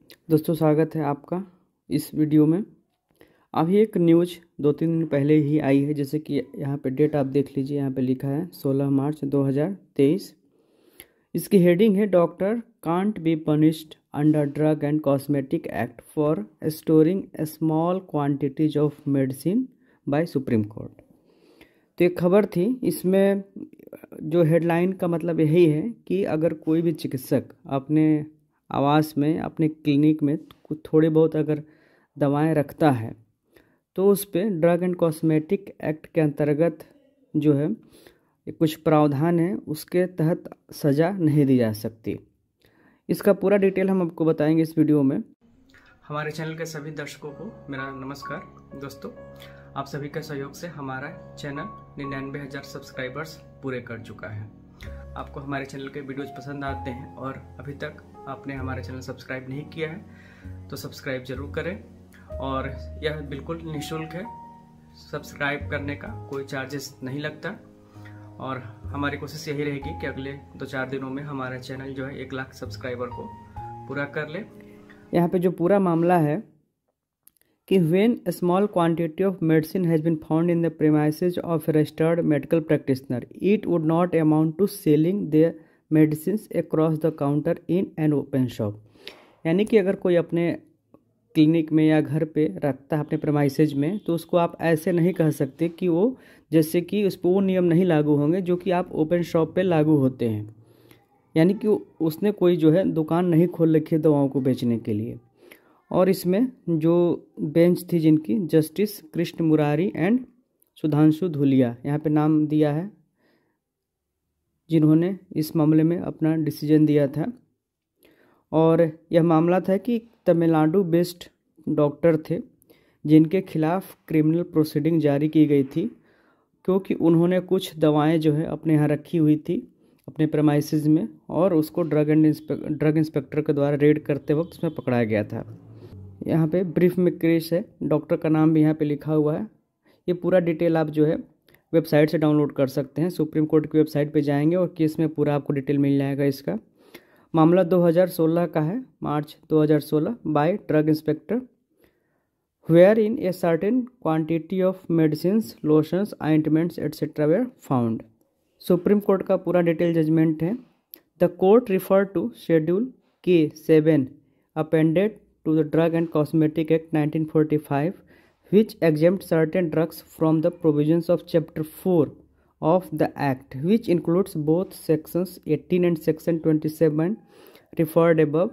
दोस्तों, स्वागत है आपका इस वीडियो में। अभी एक न्यूज़ 2-3 दिन पहले ही आई है, जैसे कि यहाँ पे डेट आप देख लीजिए। यहाँ पे लिखा है 16 मार्च 2023। इसकी हेडिंग है doctor can't be punished under drug and cosmetic act for storing small quantities of medicine bye supreme court. तो एक खबर थी, इसमें जो हेडलाइन का मतलब यही है कि अगर कोई भी चिकित्सक अपने आवास में, अपने क्लिनिक में कुछ थोड़ी बहुत अगर दवाएं रखता है तो उस पर ड्रग एंड कॉस्मेटिक एक्ट के अंतर्गत जो है कुछ प्रावधान है, उसके तहत सज़ा नहीं दी जा सकती। इसका पूरा डिटेल हम आपको बताएंगे इस वीडियो में। हमारे चैनल के सभी दर्शकों को मेरा नमस्कार। दोस्तों, आप सभी के सहयोग से हमारा चैनल 99,000 सब्सक्राइबर्स पूरे कर चुका है। आपको हमारे चैनल के वीडियोज़ पसंद आते हैं और अभी तक आपने हमारे चैनल सब्सक्राइब नहीं किया है तो सब्सक्राइब जरूर करें। और यह बिल्कुल निःशुल्क है, सब्सक्राइब करने का कोई चार्जेस नहीं लगता। और हमारी कोशिश यही रहेगी कि अगले 2-4 दिनों में हमारा चैनल जो है 1 लाख सब्सक्राइबर को पूरा कर ले। यहाँ पे जो पूरा मामला है कि when a small quantity of medicine has been found in the premises of a registered medical practitioner, it would not amount to selling their medicines across the counter in an open shop। यानी कि अगर कोई अपने clinic में या घर पे रखता है अपने प्रेमाइसेज में, तो उसको आप ऐसे नहीं कह सकते कि वो, जैसे कि उस पर वो नियम नहीं लागू होंगे जो कि आप ओपन शॉप पे लागू होते हैं। यानी कि उसने कोई जो है दुकान नहीं खोल रखी है दवाओं को बेचने के लिए। और इसमें जो बेंच थी जिनकी, जस्टिस कृष्ण मुरारी एंड सुधांशु धुलिया, यहाँ पे नाम दिया है जिन्होंने इस मामले में अपना डिसीजन दिया था। और यह मामला था कि तमिलनाडु बेस्ड डॉक्टर थे जिनके खिलाफ क्रिमिनल प्रोसीडिंग जारी की गई थी, क्योंकि उन्होंने कुछ दवाएं जो है अपने यहाँ रखी हुई थी अपने प्रेमाइसेस में, और उसको ड्रग इंस्पेक्टर के द्वारा रेड करते वक्त उसमें पकड़ा गया था। यहाँ पे ब्रीफ में केस है, डॉक्टर का नाम भी यहाँ पे लिखा हुआ है। ये पूरा डिटेल आप जो है वेबसाइट से डाउनलोड कर सकते हैं। सुप्रीम कोर्ट की वेबसाइट पे जाएंगे और केस में पूरा आपको डिटेल मिल जाएगा। इसका मामला 2016 का है, March 2016, by drug inspector, where in a certain quantity of medicines, lotions, ointments etcetera were found. Supreme court का पूरा डिटेल जजमेंट है। The court refer to schedule K7 appended to the Drug and Cosmetic Act 1945, which exempt certain drugs from the provisions of Chapter 4 of the Act, which includes both Sections 18 and Section 27 referred above,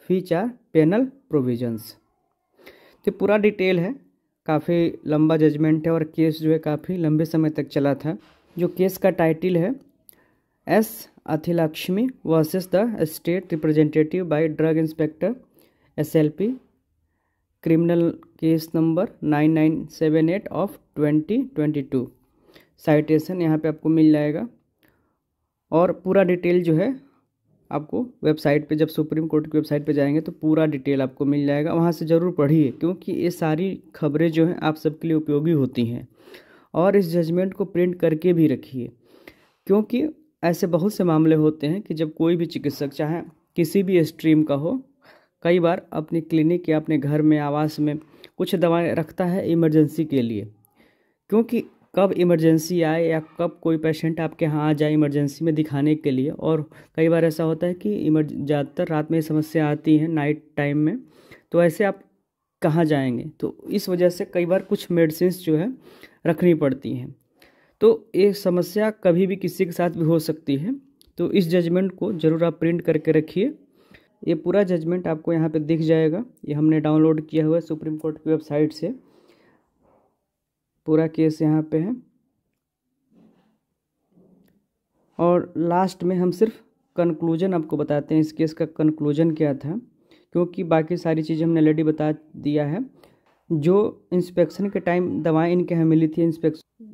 which are penal provisions। तो पूरा detail है, काफ़ी लंबा judgement है और case जो है काफ़ी लंबे समय तक चला था। जो केस का टाइटल है S Athilakshmi versus the state representative by drug inspector SLP, criminal case number 9978 of 2022। Citation यहाँ पे आपको मिल जाएगा और पूरा डिटेल जो है आपको वेबसाइट पे, जब सुप्रीम कोर्ट की वेबसाइट पे जाएंगे तो पूरा डिटेल आपको मिल जाएगा। वहाँ से ज़रूर पढ़िए, क्योंकि ये सारी खबरें जो हैं आप सबके लिए उपयोगी होती हैं। और इस जजमेंट को प्रिंट करके भी रखिए, क्योंकि ऐसे बहुत से मामले होते हैं कि जब कोई भी चिकित्सक, चाहे किसी भी स्ट्रीम का हो, कई बार अपनी क्लिनिक या अपने घर में, आवास में कुछ दवाएं रखता है इमरजेंसी के लिए। क्योंकि कब इमरजेंसी आए या कब कोई पेशेंट आपके यहाँ आ जाए इमरजेंसी में दिखाने के लिए, और कई बार ऐसा होता है कि ज़्यादातर रात में समस्या आती है, नाइट टाइम में, तो ऐसे आप कहाँ जाएंगे। तो इस वजह से कई बार कुछ मेडिसिन्स जो है रखनी पड़ती हैं। तो ये समस्या कभी भी किसी के साथ भी हो सकती है। तो इस जजमेंट को ज़रूर आप प्रिंट करके रखिए। ये पूरा जजमेंट आपको यहाँ पे दिख जाएगा। ये हमने डाउनलोड किया हुआ है सुप्रीम कोर्ट की वेबसाइट से। पूरा केस यहाँ पे है और लास्ट में हम सिर्फ कंक्लूजन आपको बताते हैं, इस केस का कंक्लूजन क्या था, क्योंकि बाकी सारी चीज़ें हमने ऑलरेडी बता दिया है। जो इंस्पेक्शन के टाइम दवाएं इनके यहाँ मिली थी,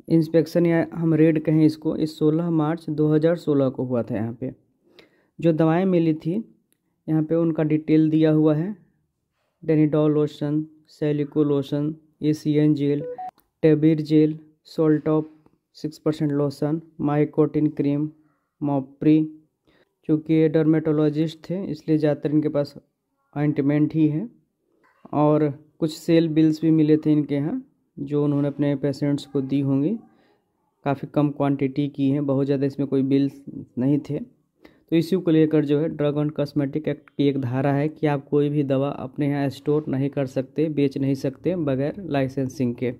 इंस्पेक्शन या हम रेड कहें इसको, इस 16 मार्च 2016 को हुआ था। यहाँ पे जो दवाएँ मिली थी यहाँ पे उनका डिटेल दिया हुआ है। डेनिडॉल लोशन, सेलिको लोशन, एशियन जेल, टेबिर जेल, सोल्टॉप 6% लोशन, माइकोटिन क्रीम, मॉप्री। चूँकि ये डर्मेटोलॉजिस्ट थे इसलिए ज़्यादातर इनके पास ऑइंटमेंट ही है। और कुछ सेल बिल्स भी मिले थे इनके यहाँ जो उन्होंने अपने पेशेंट्स को दी होंगी। काफ़ी कम क्वांटिटी की है, बहुत ज़्यादा इसमें कोई बिल्स नहीं थे। तो इसी को लेकर जो है ड्रग एंड कॉस्मेटिक एक्ट की एक धारा है कि आप कोई भी दवा अपने यहाँ स्टोर नहीं कर सकते, बेच नहीं सकते बगैर लाइसेंसिंग के।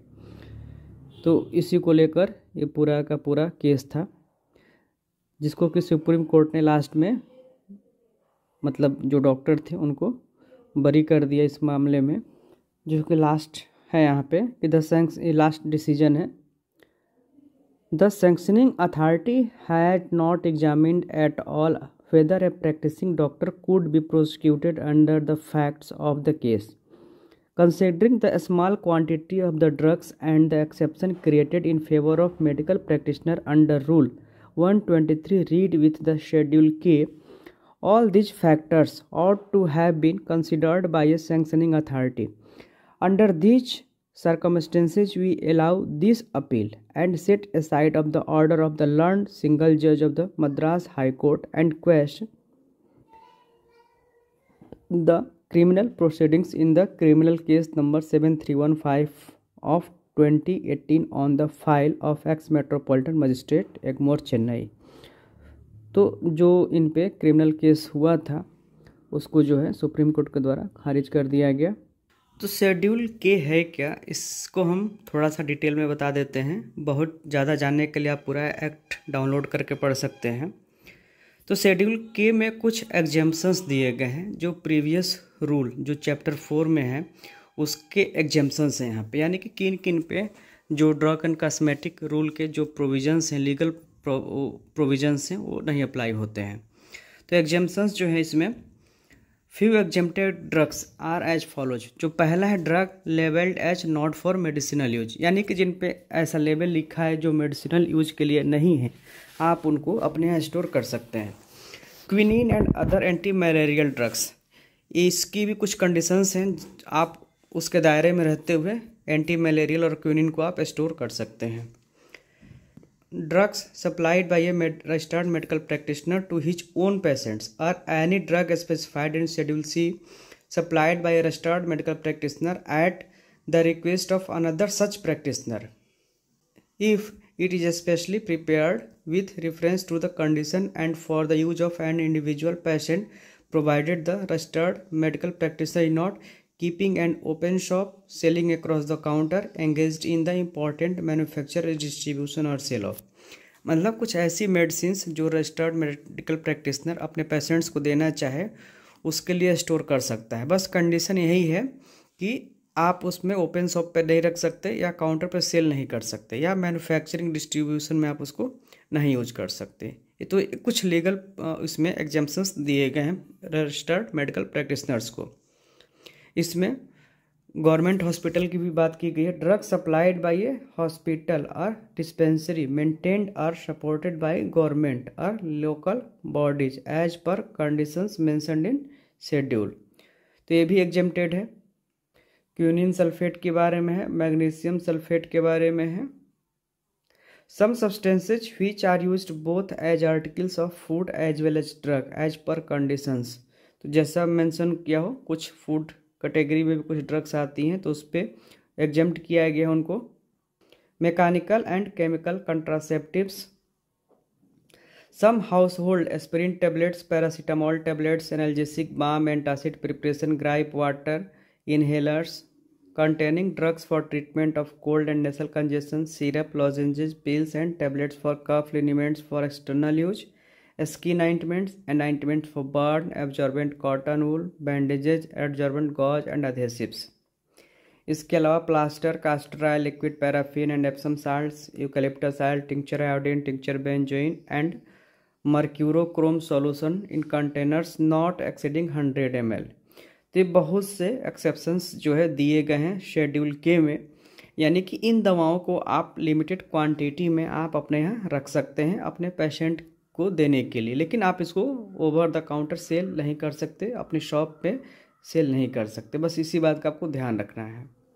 तो इसी को लेकर ये पूरा का पूरा केस था, जिसको कि सुप्रीम कोर्ट ने लास्ट में मतलब जो डॉक्टर थे उनको बरी कर दिया इस मामले में। जो कि लास्ट है यहाँ पे कि लास्ट डिसीजन है, the sanctioning authority had not examined at all whether a practicing doctor could be prosecuted under the facts of the case considering the small quantity of the drugs and the exception created in favor of medical practitioner under Rule 123 read with the Schedule K. All these factors ought to have been considered by a sanctioning authority. Under these circumstances, we allow this appeal and set aside of the order of the learned single judge of the Madras High Court and quash the criminal proceedings in the criminal case number 7315 of 2018 on the file of ex metropolitan magistrate Egmore Chennai. तो जो इन पे criminal case हुआ था उसको जो है supreme court के द्वारा खारिज कर दिया गया। तो शेड्यूल के है क्या, इसको हम थोड़ा सा डिटेल में बता देते हैं। बहुत ज़्यादा जानने के लिए आप पूरा एक्ट डाउनलोड करके पढ़ सकते हैं। तो शेड्यूल के में कुछ एग्जेम्पशंस दिए गए हैं जो प्रीवियस रूल जो चैप्टर 4 में है उसके एग्जेम्पशंस हैं यहाँ पे, यानी कि किन किन पे जो ड्रग एंड कॉस्मेटिक रूल के जो प्रोविजंस हैं, लीगल प्रोविजंस हैं, वो नहीं अप्लाई होते हैं। तो एग्जेम्पशंस जो है इसमें few exempted drugs are as follows. जो पहला है drug labelled as not for medicinal use, यानी कि जिन पे ऐसा लेबल लिखा है जो मेडिसिनल यूज के लिए नहीं है, आप उनको अपने यहाँ स्टोर कर सकते हैं। Quinine and other anti malarial drugs, इसकी भी कुछ कंडीशंस हैं, आप उसके दायरे में रहते हुए एंटी मलेरियल और क्विनीन को आप स्टोर कर सकते हैं। Drugs supplied by a registered medical practitioner to his own patients और any drug specified in schedule C supplied by a registered medical practitioner at the request of another such practitioner if it is especially prepared with reference to the condition and for the use of an individual patient, provided the registered medical practitioner is not keeping an open shop, selling across the counter, engaged in the important manufacture, distribution or sale of। मतलब कुछ ऐसी medicines जो registered medical practitioner अपने patients को देना चाहे उसके लिए स्टोर कर सकता है। बस कंडीशन यही है कि आप उसमें ओपन शॉप पे नहीं रख सकते या काउंटर पे सेल नहीं कर सकते या मैन्युफैक्चरिंग डिस्ट्रीब्यूशन में आप उसको नहीं यूज कर सकते। ये तो कुछ लीगल इसमें एग्जेम्पशंस दिए गए हैं रजिस्टर्ड मेडिकल प्रैक्टिशनर्स को। इसमें गवर्नमेंट हॉस्पिटल की भी बात की गई है। Drug supplied by a hospital और डिस्पेंसरी मेंटेन्ड और सपोर्टेड बाय गवर्नमेंट और local bodies as per conditions mentioned in schedule, तो ये भी एग्जेम्प्टेड है। क्यूनिन सल्फेट के बारे में है, मैग्नीशियम सल्फेट के बारे में है। Some substances which are used both as articles of food as well as drug as per conditions, तो जैसा मेंशन किया हो कुछ फूड कैटेगरी में भी कुछ ड्रग्स आती हैं तो उस पर एग्जेम्प्ट किया गया है उनको। Mechanical and chemical contraceptives, some household aspirin tablets, paracetamol tablets, analgesic balm, antacid preparation, gripe water, inhalers containing drugs for treatment of cold and nasal congestion, syrup, lozenges, pills and tablets for cough, liniments for external use, skin ointments and ointments for burn, absorbent cotton wool, bandages, adsorbent gauze and adhesives। इसके अलावा plaster, castor oil, liquid paraffin and Epsom salts, eucalyptus oil, tincture iodine, tincture benzoin and mercurochrome solution in containers not exceeding 100 ml। तो ये बहुत से exceptions जो है दिए गए हैं शेड्यूल के में, यानी कि इन दवाओं को आप लिमिटेड क्वांटिटी में आप अपने यहाँ रख सकते हैं अपने पेशेंट को देने के लिए, लेकिन आप इसको ओवर द काउंटर सेल नहीं कर सकते, अपने शॉप पे सेल नहीं कर सकते। बस इसी बात का आपको ध्यान रखना है।